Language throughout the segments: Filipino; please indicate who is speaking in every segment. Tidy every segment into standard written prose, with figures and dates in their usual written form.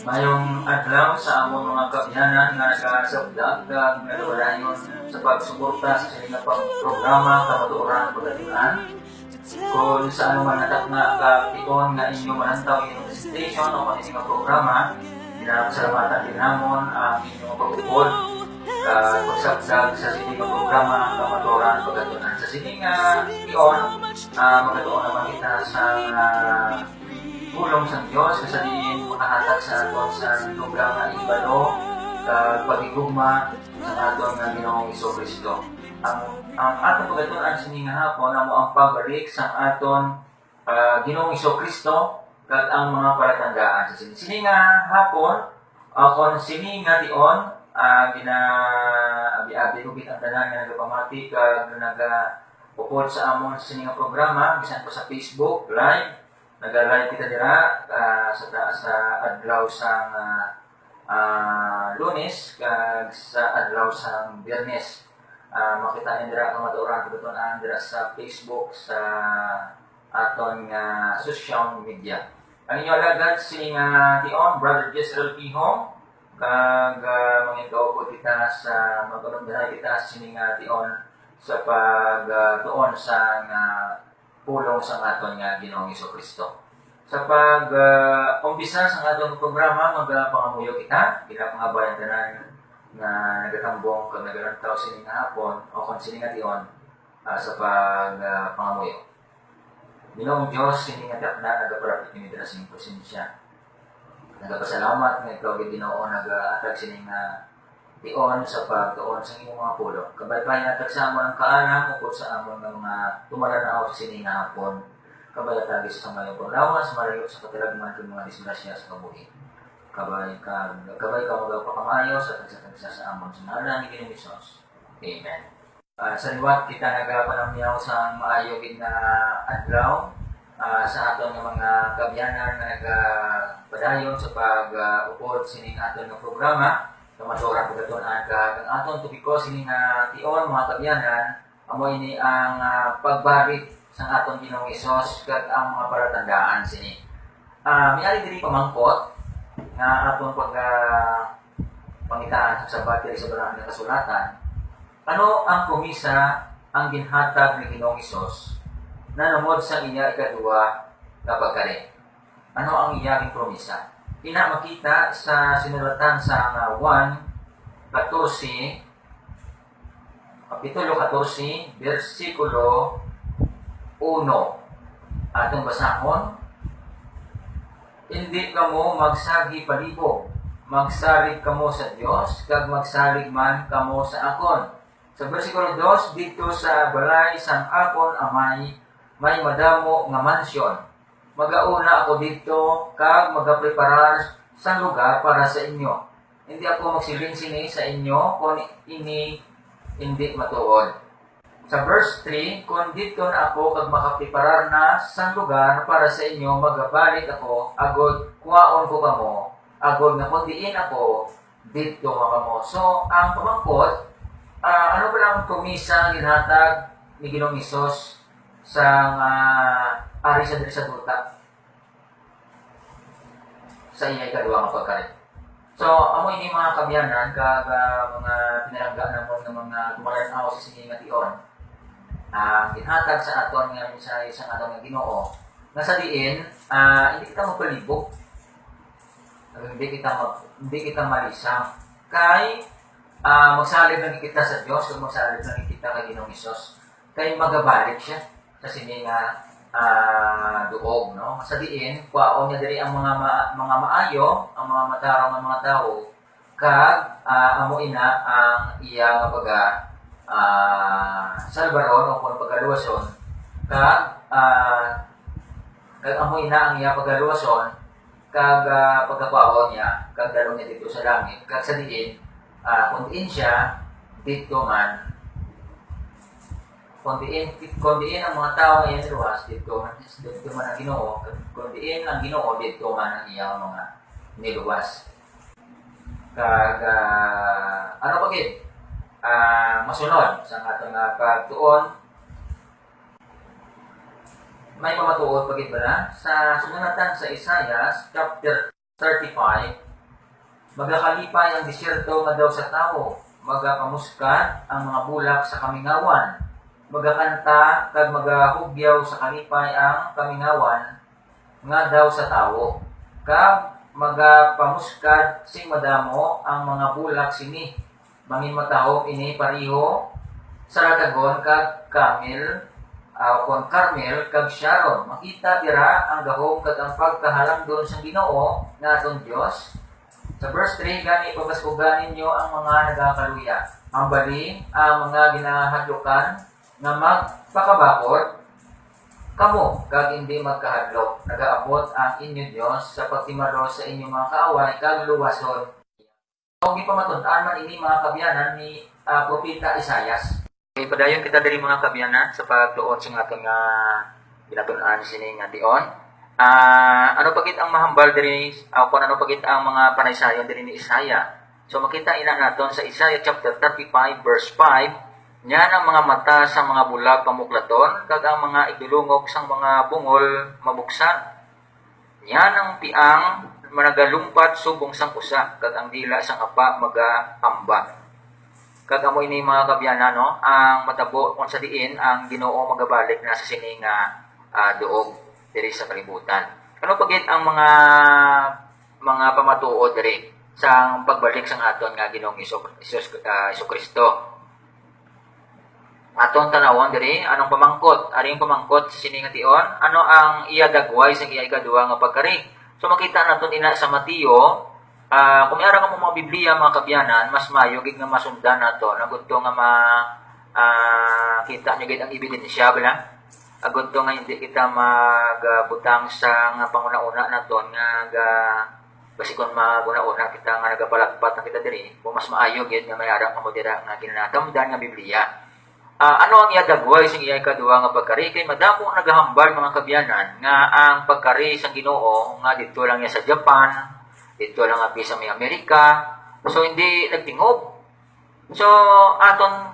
Speaker 1: Mayong adlaw sa among mga kabyanan nga nagkasabdag kag nagawalayon sa pagsuporta sa sining programa kamatuoran pagatunan. Kung sa ano man natak nga kapikon nga inyo manantaw inyong presentation o kanilang programa, pinasalamatan din namon ang inyong pagpupod pagsabdag sa sining programa kamatuoran pagatunan. Sa sining iyon, magatuon naman kita sa tulong sa Diyos, kasaliin makahatag sa aton sa lugar na ibalo, pagigugma sa aton nga Ginoong Jesucristo. Ang atong pagatunan sa nga hapon amo ang pagbalik sa aton Ginoong Jesucristo kag ang mga palatandaan sa sini nga hapon akon sini nga dion abi-abi ugit ang tanan nga nagapamati kag nagaupod sa amon sa sini nga programa bisan po sa Facebook live. Nag-live kita dira sa adlaw sang Lunes kag sa adlaw sang Biyernes. Makita niyo dira kamatuoran pagatunan dira sa Facebook sa aton social media. Ang inyo alagad si tion Brother Jezreel Pihong kag mangitaw po kita sa magulong kita sini tion sa pagtuon sa pulong sa aton nga Ginoong Jesucristo. Sa pag-umpisa sa aton programa, magpangamuyo kita pangabayan tanan nga nagatambong kag nagalantaw sini nga hapon o kung sini nga tion sa pagpangamuyo. Ginoong Diyos, sini nga tapna nagaparapit kini dira sa presensya. Nagapasalamat nga ikaw Ginoo nagaatag sini nga tion sa pagtuon sa inyong mga pulo. Kabay-bay natag sa amon ang kaalam upod sa amon ng mga tumalanaw sa sini nga hapon. Kabay atagi sa mayong paglawas, marayo sa katiragman ng mga disgrasya sa kabuhi. Kabay ka magpakamayo sa tagsa-tagsa sa amon sa ngalan ni Ginoong Hesus. Amen. Sa liwat kita nagapanamyaw sa maayogin na adlaw sa aton ng mga kabyanan na nagpadayon sa pag-upod sining aton ng programa. Kamatuoran pagatunan kag ang aton topiko sini nga tion mga kabyanan amo ini ang pagbalik sa aton Ginoong Hesus kag ang mga palatandaan sini. Miali diri pamangkot nga aton pangitaan sa sabat diri sa Banal nga Kasulatan. Ano ang promisa ang ginhatag ni Ginoong Hesus na lumod sa iya ikaduwa nga pagkari? Ano ang iyang promisa? Ina makita sa sinulatan sa 1:14, Kapitulo 14, versikulo 1. Atong basahon, hindi kamo magsagi palibog, magsalig kamo sa Dios, kag magsalig man kamo sa akon. Sa versikulo 2, dito sa balay sang akon amay, may madamo nga mansyon. Magauna ako dito kag magapreparar sa lugar para sa inyo. Hindi ako magsiling sini sa inyo kung ini hindi matuod. Sa verse 3, kung dito na ako kag makapreparar na sa lugar para sa inyo, magabalik ako, agod kuwaon ko kamo, agod nga kundiin ako, dito makamo. So, ang pamangkot, ano ba lang promisa ginhatag ni Ginoong Hesus sa ari sa diri sa duta sa iya ikaduwa nga pagkarit. So, amo ini mga kabyanan kag mga pinarangga namon ng mga tumalanaw sa sini nga tion. Ginhatag sa aton nga mensahe sa aton nga Ginoo. Nga sa diin, hindi kita magpalibog. Hindi kita malisang. Kay magsalig lang kita sa Dios, kung magsalig lang kita kay Ginoong Hesus. Kay magabalik siya sa sini nga duog, no? Sa diin, kwaon niya diri ang mga maayo, ang mga matarong ng mga tao, kag amo ina ang iya nga salbaron o kung pagaluwason, kag amo ina ang iya pagaluwason, kag pagkakwaon niya, kag dalon niya dito sa langit, kag sa diin, kung diin siya, dito man, kondiin ang mga tao nga iyan luwas, dito man ang Ginoo, kondiin ang Ginoo, dito man ang iyang mga niluwas. Kag, ano pa gid? Masunod sa atong pagtuon, may pamatuod pagit ba na? Sa sununatan sa Isaiah chapter 35 Magakalipay ang disyerto nga daw sa tao, magapamuskat ang mga bulak sa kamingawan, magakanta kag magahugyaw sa kalipay ang kamingawan nga daw sa tao, kag magapamuskat sing madamo ang mga bulak sini, mangin matahom ini pariho sa ratagon kag Camel, kon Carmel kag Sharon. Makita dira ang gahom kag ang pagkahalang doon sa Ginoo nga aton Dios. Sa verse 3, gani pabaskugan ninyo ang mga nagakaluya. Ang bali, ang mga ginahadlukan nga magpakabakod, kamo kag hindi magkahadlok. Nagaabot ang inyo Dios sa pagtimaros sa inyong mga kaaway kag luwason. Kung gipamatud-an man ini mga kabyanan ni Propeta Isaias. Ipadayon kita diri mga kabyanan sa pagtuon sa aton nga ginatun-an sini nga tion. Ano pagit ang mahambal diri kung ano pagit ang mga panaysayon diri ni Isaiah. So makita ina naton sa Isaiah chapter 35 verse 5, nya ang mga mata sa mga bulag pamuklaton kag ang mga idulungog sang mga bungol mabuksan. Nya ang piang managalumpat subong sang usa kag ang dila sang apa magahamba. Kag amoy ni mga kabyanan no, ang matabo kung sa diin ang Ginoo magabalik na sa sini nga duog diri sa kalibutan. Ano pagit ang mga pamatuod diri sa pagbalik sang aton nga Ginoong Hesus Kristo. Aton tanawon diri anong pamangkot, aring pamangkot sa sini nga tion, ano ang iya dagway sa iya ikaduha nga pagkari. So makita naton ina sa Mateo, kung mayara ka mo mga Biblia mga kabyanan, mas mayo gid nga masundan nato nagudto nga kita nyo gid ang ebidensya bala. Agud to nga hindi kita magbutang sa nga panguna-una naton nga basikon maguna-una kita nga nagapalagpat na kita diri, kung mas maayo gid nga mayara ka mo dira nga ginatamdan nga Biblia. Ano ang iya dagway sing iya ikaduha nga pagkari? Kay madamo nagahambal mga kabyanan nga ang pagkari sang Ginoo nga didto lang niya sa Japan, didto lang nga sa may Amerika, so hindi nagtingob. So aton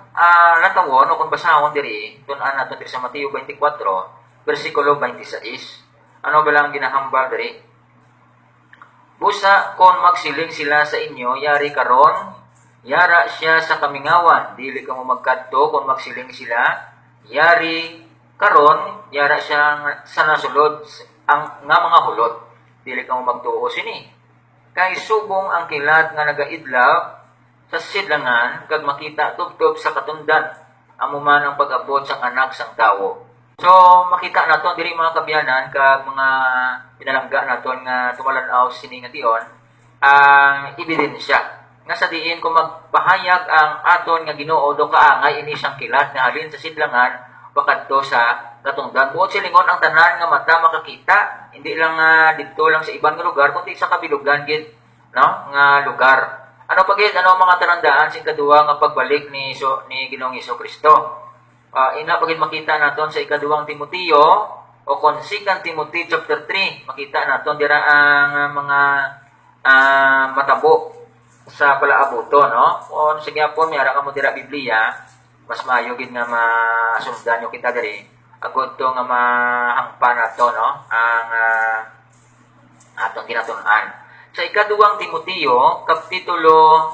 Speaker 1: natawon o kung basahon diri tun-an naton diri sa Mateo 24 bersikulo 26. Ano ba lang ginahambal diri? Busa kon magsiling sila sa inyo yari karon, yara siya sa kamingawan, dili ka mo magkadto kon magsiling sila yari karon, yara siya sa nasulod ang nga mga hulot, dili ka mo magtuo sini. Kay subong ang kilat nga nagaidlab sa sidlangan kag makita tubtob sa katundan amuman ang pag-abot sang anak sang tawo. So makita naton diri mga kabyanan kag mga pinalangga naton nga tumalanaw sini nga tion ang ebidensya nga sa diin kung magpahayag ang aton nga Ginoo do kaangay ini siyang kilat nga halin sa sidlangan pakadto sa katundan. Buot silingon ang tanan nga mata makakita, hindi lang didto lang sa ibang lugar kundi sa kabilugan gid no nga lugar. Ano pagit ano mga tanandaan sing kaduwa nga pagbalik ni Ginoong Hesukristo? Ina pagit makita naton sa ikaduhang Timoteo o kon 2 Timothy chapter 3, makita naton dira ang mga matabo sa palaabuto no. Kung sige po mayara ka mo dira Biblia, mas maayo gid nga masundan yo kita diri agud to nga mahangpan nato no ang atong ginatun-an. Sa ikaduhang Timoteo, kapitulo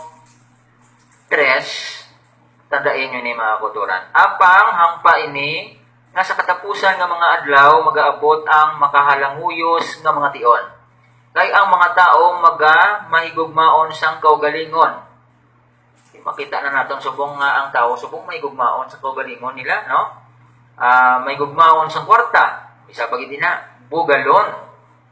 Speaker 1: 3, tandain nyo ni mga kuturan. Apang hangpa ini, nga sa katapusan ng mga adlaw, mag-aabot ang makahalanguyos ng mga tion. Kay ang mga tao mahigugmaon sang kaugalingon. Makita na natin, subong nga ang tao, subong mahigugmaon sa kaugalingon nila, no? Mahigugmaon sang kwarta, isa pagid na, bugalon,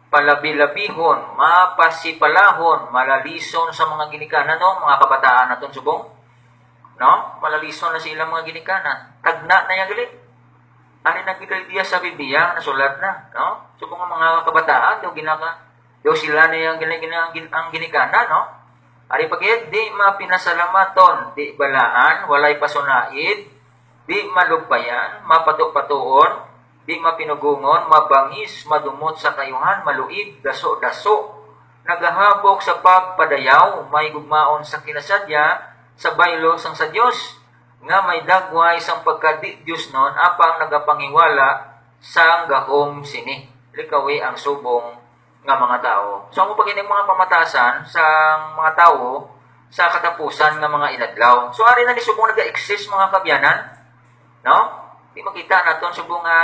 Speaker 1: palabi-labihon, mapasipalahon, malalison sa mga ginikanan, no? Mga kabataan naton subong, no? Malalison na sila mga ginikanan. Tagna na yan galit. Ari nagkikalidiya sa Biblia, nasulat na, no? Subong ang mga kabataan, daw sila na yung ang ginikanan, no? Ari pagit, di mapinasalamaton, di balaan, walay pasunaid, di malugpayan, mapatu-patuon, di mapinugungon, mabangis, madumot sa kayuhan, maluig, daso-daso, nagahabok sa pagpadayaw, may gugmaon sa kinasadya, sa baylo sang sa Dios, nga may dagway sang pagkadi Dios non, apang nagapangiwala sang gahom sini. Likawi ang subong nga mga tao. So mo pag ining mga pamatasan sa mga tao sa katapusan nga mga inadlaw. So ari na ni subong naga-exist mga kabyanan, no? Di makita naton subong nga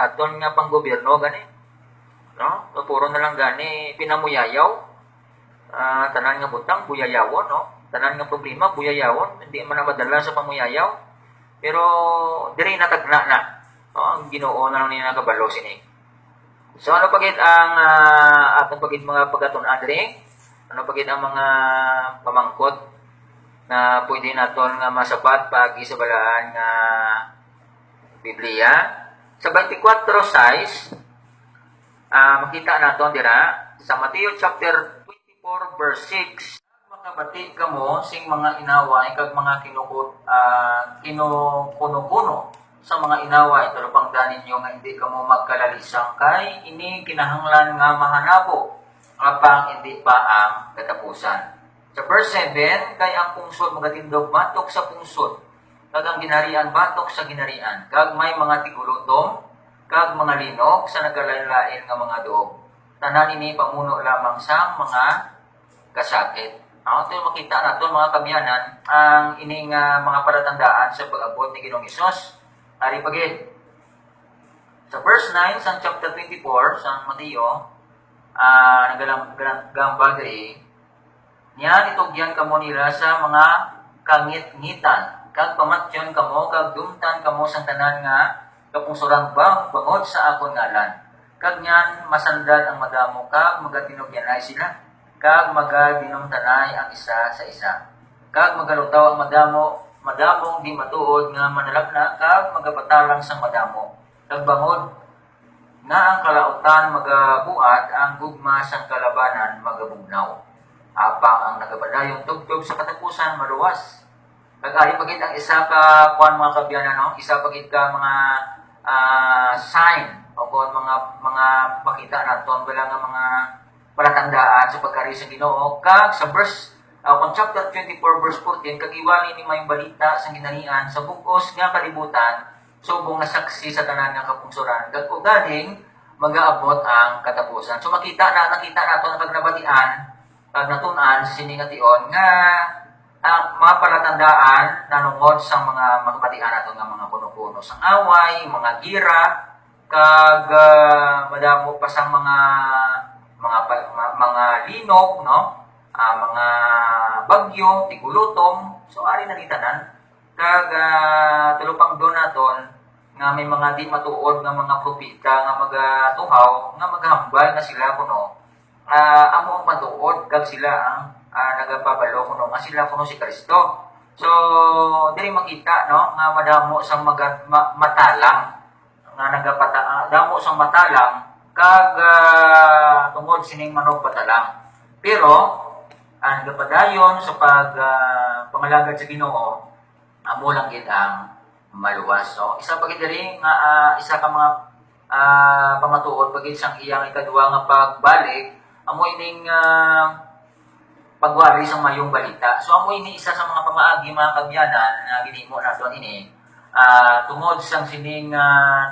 Speaker 1: aton nga panggobyerno gani. No? So puro na lang gani pinamuyayaw. Tanan nga butang buyayawon, no? Tanan nga problema buyayawon, hindi man na madala sa pamuyayaw. Pero diri natagna na. No? Ang Ginoo na lang ni nakabalo sini. So ano pagit ang atong pagit mga pagatunan diri? Ano pagit ang mga pamangkot na pwede naton nga masabat pagi sa balaan nga Biblia? Sa 24:6 makita naton dira sa Mateo chapter 24 verse 6, makabati kamo sing mga inaway kag mga kinukuno sa mga inaway talupangdan ninyo nga hindi kamo magkalalisang kay ini kinahanglan nga mahanabo apang hindi pa ang katapusan. Sa verse 7, kay ang pungsod magatindog batok sa pungsod kag ang ginarian batok sa ginarian kag may mga tigulutom kag mga linok sa nagalain-lain nga mga duog. Tanan ini pamuno lamang sa mga kasakit. Ito makita nato mga kabyanan ang ining mga palatandaan sa pag-abot ni Ginoong Hesus. Ari pagid. Sa verse 9 sa chapter 24 sa Mateo, nagambal diri, niya itugyan kamo nila sa mga kangit-ngitan, kag pamatyon kamo, kag dumtan kamo sa tanan nga kapungsuran bangod sa akon ngalan. Kag niyan masandal ang madamo, kag magatinugyanay sila, kag magaginumtanay ang isa sa isa. Kag magalutaw ang madamong di matuod nga manalagna, kag magapatalang sa madamo. Kag bangod nga ang kalautan magabuat, ang gugma sang kalabanan magabugnaw. Apang ang nagabadayon tugtog sa katapusan maluwas. Kag ari pagit ang isa ka kuan mga kabyanan, no? Isa pagit ka mga sign o mga makita naton wala nga mga palatandaan sa pagkari sa Ginoo. Kag sa verse kung chapter 24 verse 14, kagiwali ni may balita sa ginanian sa bugos nga kalibutan, subong nasaksi sa tanan nga kapungsuran. Kag galing magaabot ang katapusan. So nakita nato na kag nabatian, kag natun-an sa siningation nga ang mga palatandaan nanungod sa mga magpatian nato nga mga kuno-kuno sang away, mga gira, kag madamo pa sang mga linog, no? Mga bagyo, tigulutom, so ari nagitanan. Kag tulupang doon naton nga may mga di matuod nga mga propita nga magatuhaw nga maghambal na sila kuno amo ang matuod kag sila ang nagapabalo kuno nga sila kuno si Kristo. So diri makita, no, nga madamo sang matalang nga damo sang matalang kag tungod sining manog patalang. Pero ang nagapadayon sa pangalagad sa Ginoo amo lang gid ang maluwas. So isa pagid diri nga isa ka mga pamatuod pagid sang iyang ikaduha nga pagbalik amo ining pagwari sa mayong balita. So amo ini isa sa mga pamaagi mga kabyanan nga ginhimo naton ini tungod sang sining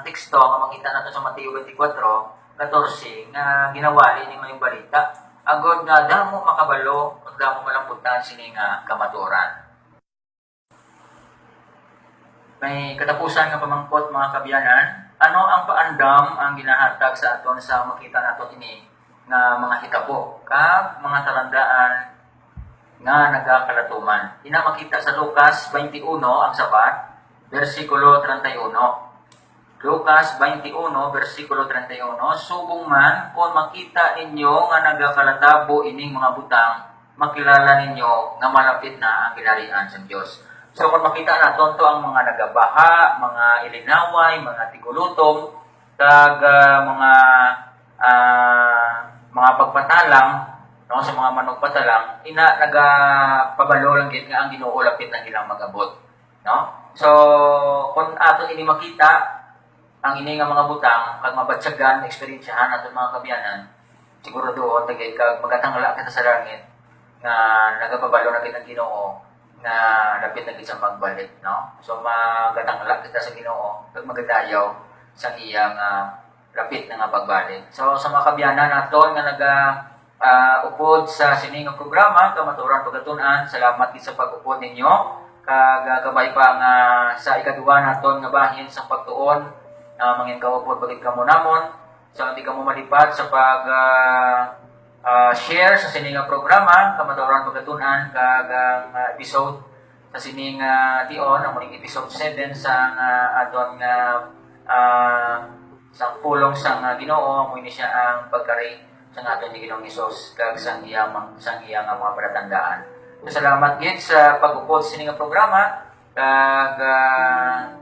Speaker 1: teksto nga makita nato sa Mateo 24:14 nga ginawali ni mayong balita agod nga damo makabalo ug damo malambutan sining kamatuoran. May katapusan nga pamangkot mga kabyanan, ano ang paandam ang ginahatag sa aton sa makita nato ini nga mga hitabo kag mga talandaan nga nagakalatuman. Ina makita sa Lucas 21 ang sabat, versikulo 31. Lucas 21, versikulo 31, subong man, kung makita ninyo nga nagakalatabo ining mga butang, makilala ninyo nga malapit na ang kinarian sa Diyos. So kung makita naton to ang mga nagabaha, mga ilinaway, mga tigulutom, kag mga pagpatalang, no, sa mga manugpatalang, ina nagapabalo lang gid nga ang Ginoo lapit na ilang magabot, no? So kung aton ini makita ang ini nga mga butang kag mabatsagan eksperyensyahan aton mga kabyanan, siguro doon tagay kag magatangala kita sa langit nga nagapabalo na gid ang Ginoo nga lapit na gid sa magbalik, no? So magatangala kita sa Ginoo kag magadayaw sa iyang rapit na nga pagbalik. So sa mga kabyanan naton nga naga upod sa sining nga programa kamatuoran pagatunan, salamat gid sa pag-upod ninyo. Kag gabay pa nga sa ikaduha naton nga bahin sa pagtuon, mangin kaupod pagit kamo namon. So hindi kamo malipad sa pag share sa sining nga programa kamatuoran pagatunan kag episode sa sining tion ang muling episode 7 sa aton nga sa pulong sang Ginoo mo ini siya ang pagkari sa aton ni Ginoong Hesus kag sang iyang mga palatandaan. So, salamat gid sa pag-upod sa nga programa kag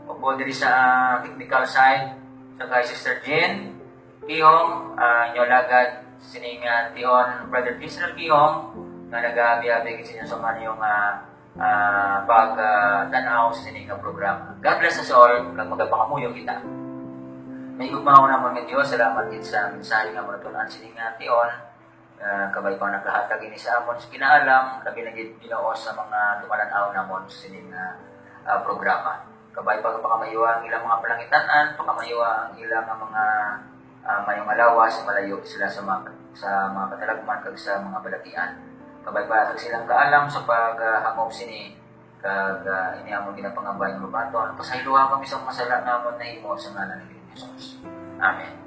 Speaker 1: upod diri sa technical side sa kay Sister Jean Kihong inyo lagad sining tion Brother Israel Kihong nga nagabiyabi gid sa inyo sa maniyong pag-tanaw sa sining nga programa. God bless us all kag magpakamuyo kita. May gugmaw naman ng Diyos, salamat din sa mensahe nga mga tunan sining tion. Kabay pang naglahatag ini sa amon sa kinaalam, labi na Ginoo sa mga tumalanaw namon sa sining programa. Kabay pa pakamayuwa ang ilang mga palangitan-an, pakamayuwa ang ilang mga mayong alawas, malayo sila sa mga katalagman kag sa mga balatian. Kabay pa silang kaalam sa paghangop sini kag ini amon ginapangambay ng babaton. Pasayloha kami sa masala namon na himo sa ngalan ni Jesus. Amen.